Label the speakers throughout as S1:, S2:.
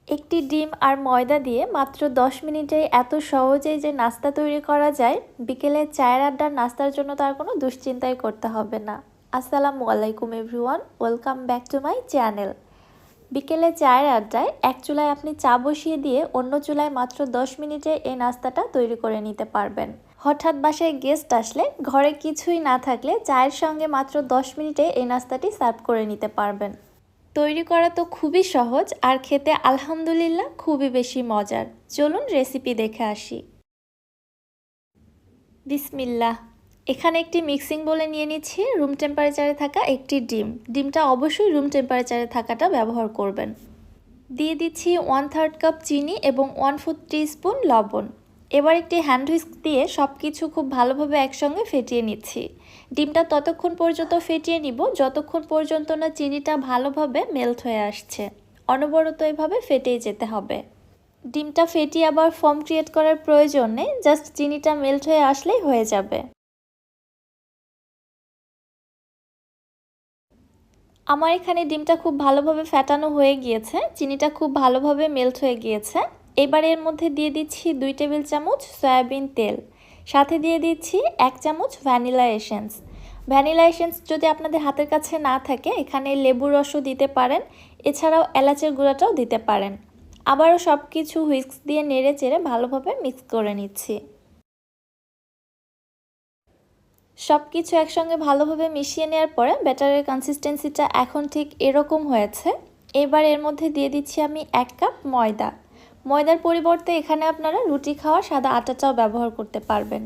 S1: একটি ডিম আর ময়দা দিয়ে মাত্র 10 মিনিটে এত সহজেই যে নাস্তা তৈরি করা যায়, বিকেলে চায়ের আড্ডার নাস্তার জন্য তার কোনো দুশ্চিন্তাই করতে হবে না। আসসালামু আলাইকুম everyone, welcome back to my channel. বিকেলে চায়ের আড্ডায় এক চুলায় আপনি চা বসিয়ে দিয়ে অন্য চুলায় মাত্র 10 মিনিটে এই নাস্তাটা তৈরি করে নিতে পারবেন। হঠাৎ বাসায় গেস্ট আসলে ঘরে কিছুই না থাকলে চায়ের সঙ্গে মাত্র 10 মিনিটে এই নাস্তাটি সার্ভ করে নিতে পারবেন। তৈরি করা তো খুবই সহজ আর খেতে আলহামদুলিল্লাহ খুবই বেশি মজার। চলুন রেসিপি দেখে আসি। বিসমিল্লাহ। এখানে একটি মিক্সিং বোলে নিয়ে নিচ্ছি রুম টেম্পারেচারে থাকা একটি ডিমটা অবশ্যই রুম টেম্পারেচারে থাকাটা ব্যবহার করবেন। দিয়ে দিচ্ছি 1/3 কাপ চিনি এবং 1/4 টিস্পুন লবণ। এবার একটি হ্যান্ড হুইস্ক দিয়ে সব কিছু খুব ভালোভাবে একসঙ্গে ফেটিয়ে নিচ্ছি। ডিমটা ততক্ষণ পর্যন্ত ফেটিয়ে নিব যতক্ষণ পর্যন্ত না চিনিটা ভালোভাবে মেল্ট হয়ে আসছে। অনবরত এভাবে ফেটেই যেতে হবে। ডিমটা ফেটিয়ে আবার ফোম ক্রিয়েট করার প্রয়োজন নেই, জাস্ট চিনিটা মেল্ট হয়ে আসলেই হয়ে যাবে। আমার এখানে ডিমটা খুব ভালোভাবে ফেটানো হয়ে গিয়েছে, চিনিটা খুব ভালোভাবে মেল্ট হয়ে গিয়েছে। এবার এর মধ্যে দিয়ে দিচ্ছি 2 টেবিল চামচ সয়াবিন তেল, সাথে দিয়ে দিচ্ছি 1 চামচ ভ্যানিলা এসেন্স। ভ্যানিলা এসেন্স যদি আপনাদের হাতের কাছে না থাকে এখানে লেবুর রসও দিতে পারেন, এছাড়াও এলাচের গুঁড়াটাও দিতে পারেন। আবারও সব কিছু হুইস্ক দিয়ে নেড়ে চেড়ে ভালোভাবে মিক্স করে নিচ্ছি। সব কিছু একসঙ্গে ভালোভাবে মিশিয়ে নেওয়ার পরে ব্যাটারের কনসিস্টেন্সিটা এখন ঠিক এরকম হয়েছে। এবার এর মধ্যে দিয়ে দিচ্ছি আমি 1 কাপ ময়দা। ময়দার পরিবর্তে এখানে আপনারা রুটি খাওয়া সাদা আটাটাও ব্যবহার করতে পারবেন।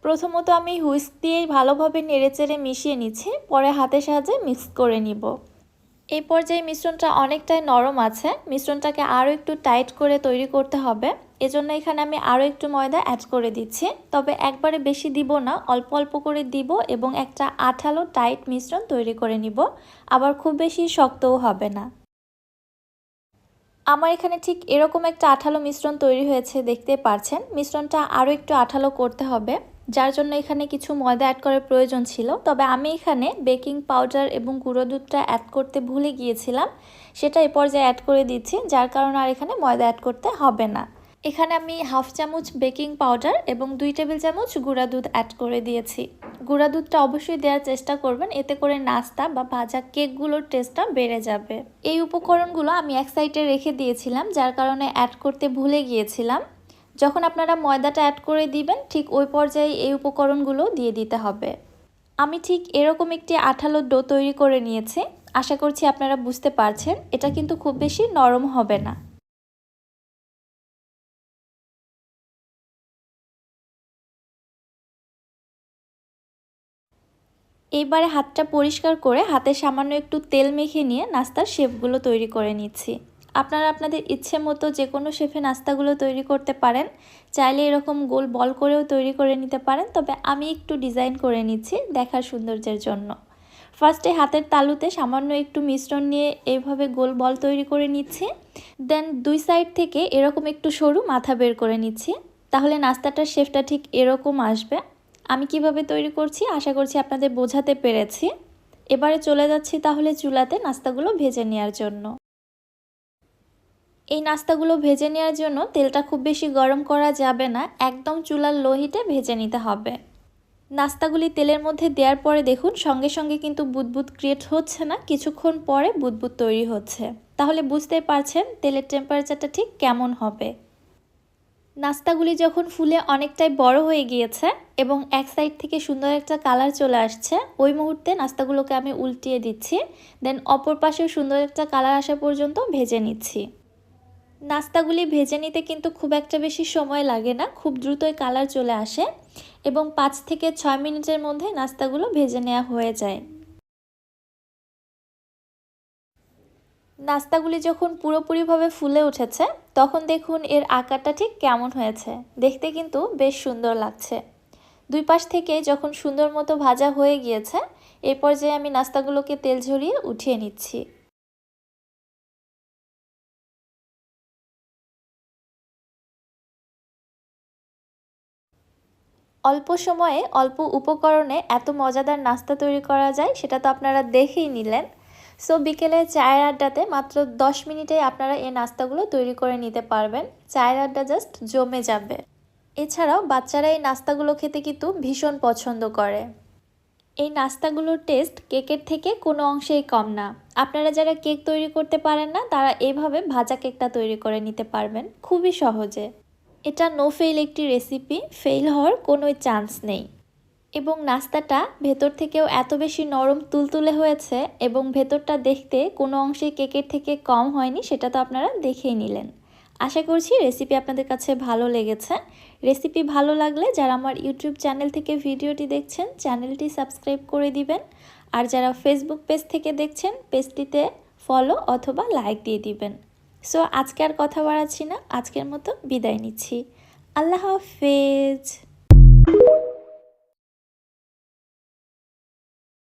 S1: প্রথমত আমি হুইস্ক দিয়েই ভালোভাবে নেড়েচেড়ে মিশিয়ে নিচ্ছি, পরে হাতের সাহায্যে মিক্স করে নিব। এই পর্যায়ে মিশ্রণটা অনেকটাই নরম আছে, মিশ্রণটাকে আরও একটু টাইট করে তৈরি করতে হবে। এজন্য এখানে আমি আরও একটু ময়দা অ্যাড করে দিচ্ছি, তবে একবারে বেশি দিব না, অল্প অল্প করে দিব এবং একটা আঠালো টাইট মিশ্রণ তৈরি করে নিব। আবার খুব বেশি শক্তও হবে না। আমার এখানে ঠিক এরকম একটা আঠালো মিশ্রণ তৈরি হয়েছে, দেখতে পাচ্ছেন। মিশ্রণটা আরও একটু আঠালো করতে হবে, যার জন্য এখানে কিছু ময়দা অ্যাড করার প্রয়োজন ছিল, তবে আমি এখানে বেকিং পাউডার এবং গুঁড়ো দুধটা অ্যাড করতে ভুলে গিয়েছিলাম, সেটা এই পর্যায়ে অ্যাড করে দিচ্ছি, যার কারণে আর এখানে ময়দা অ্যাড করতে হবে না। এখানে আমি 1/2 চামচ বেকিং পাউডার এবং 2 টেবিল চামচ গুঁড়া দুধ অ্যাড করে দিয়েছি। গুঁড়া দুধটা অবশ্যই দেওয়ার চেষ্টা করবেন, এতে করে নাস্তা বা ভাজা কেকগুলোর টেস্টটা বেড়ে যাবে। এই উপকরণগুলো আমি এক সাইডে রেখে দিয়েছিলাম, যার কারণে অ্যাড করতে ভুলে গিয়েছিলাম। যখন আপনারা ময়দাটা অ্যাড করে দিবেন ঠিক ওই পর্যায়ে এই উপকরণগুলো দিয়ে দিতে হবে। আমি ঠিক এরকম একটি আঠালো ডো তৈরি করে নিয়েছি, আশা করছি আপনারা বুঝতে পারছেন। এটা কিন্তু খুব বেশি নরম হবে না। এইবারে হাতটা পরিষ্কার করে হাতে সামান্য একটু তেল মেখে নিয়ে নাস্তার শেপগুলো তৈরি করে নিচ্ছি। আপনারা আপনাদের ইচ্ছে মতো যে কোনো শেপে নাস্তাগুলো তৈরি করতে পারেন, চাইলে এরকম গোল বল করেও তৈরি করে নিতে পারেন, তবে আমি একটু ডিজাইন করে নিচ্ছি দেখার সৌন্দর্যের জন্য। ফার্স্টে হাতের তালুতে সামান্য একটু মিশ্রণ নিয়ে এইভাবে গোল বল তৈরি করে নিচ্ছি, দেন দুই সাইড থেকে এরকম একটু সরু মাথা বের করে নিচ্ছি, তাহলে নাস্তাটার শেপটা ঠিক এরকম আসবে। আমি কিভাবে তৈরি করছি আশা করছি আপনাদের বোঝাতে পেরেছি। এবারে চলে যাচ্ছি তাহলে চুলাতে নাস্তাগুলো ভেজে নেওয়ার জন্য। এই নাস্তাগুলো ভেজে নেওয়ার জন্য তেলটা খুব বেশি গরম করা যাবে না, একদম চুলার লো হিটে ভেজে নিতে হবে। নাস্তাগুলি তেলের মধ্যে দেওয়ার পরে দেখুন সঙ্গে সঙ্গে কিন্তু বুদবুদ ক্রিয়েট হচ্ছে না, কিছুক্ষণ পরে বুদবুদ তৈরি হচ্ছে। তাহলে বুঝতেই পারছেন তেলের টেম্পারেচারটা ঠিক কেমন হবে। নাস্তাগুলি যখন ফুলে অনেকটাই বড় হয়ে গিয়েছে এবং এক সাইড থেকে সুন্দর একটা কালার চলে আসছে, ওই মুহূর্তে নাস্তাগুলোকে আমি উল্টিয়ে দিচ্ছি, দেন অপর পাশেও সুন্দর একটা কালার আসা পর্যন্ত ভেজে নিচ্ছি। নাস্তাগুলি ভেজে নিতে কিন্তু খুব একটা বেশি সময় লাগে না, খুব দ্রুতই কালার চলে আসে এবং 5 থেকে 6 মিনিটের মধ্যে নাস্তাগুলো ভেজে নেওয়া হয়ে যায়। নাস্তাগুলি যখন পুরোপুরিভাবে ফুলে উঠেছে তখন দেখুন এর আকারটা ঠিক কেমন হয়েছে, দেখতে কিন্তু বেশ সুন্দর লাগছে। দুই পাশ থেকে যখন সুন্দর মতো ভাজা হয়ে গিয়েছে এই পর্যায়ে আমি নাস্তাগুলোকে তেল ঝরিয়ে উঠিয়ে নিচ্ছি। অল্প সময়ে অল্প উপকরণে এত মজাদার নাস্তা তৈরি করা যায় সেটা তো আপনারা দেখেই নিলেন। সো বিকেলে চায়ের আড্ডাতে মাত্র 10 মিনিটেই আপনারা এই নাস্তাগুলো তৈরি করে নিতে পারবেন। চায়ের আড্ডা জাস্ট জমে যাবে। এছাড়াও বাচ্চারা এই নাস্তাগুলো খেতে কিন্তু ভীষণ পছন্দ করে। এই নাস্তাগুলোর টেস্ট কেকের থেকে কোনো অংশেই কম না। আপনারা যারা কেক তৈরি করতে পারেন না তারা এইভাবে ভাজা কেকটা তৈরি করে নিতে পারবেন খুবই সহজে। এটা নো ফেল একটি রেসিপি, ফেল হওয়ার কোনো চান্স নেই। এবং নাস্তাটা ভেতর থেকেও এত বেশি নরম তুলতুলে হয়েছে এবং ভেতরটা দেখতে কোনো অংশে কেকের থেকে কম হয়নি, সেটা তো আপনারা দেখেই নিলেন। আশা করছি রেসিপি আপনাদের কাছে ভালো লেগেছে। রেসিপি ভালো লাগলে যারা আমার ইউটিউব চ্যানেল থেকে ভিডিওটি দেখছেন চ্যানেলটি সাবস্ক্রাইব করে দিবেন, আর যারা ফেসবুক পেজ থেকে দেখছেন পেজটিতে ফলো অথবা লাইক দিয়ে দিবেন। সো আজকে আর কথা বাড়াচ্ছি না, আজকের মতো বিদায় নিচ্ছি। আল্লাহ হাফেজ।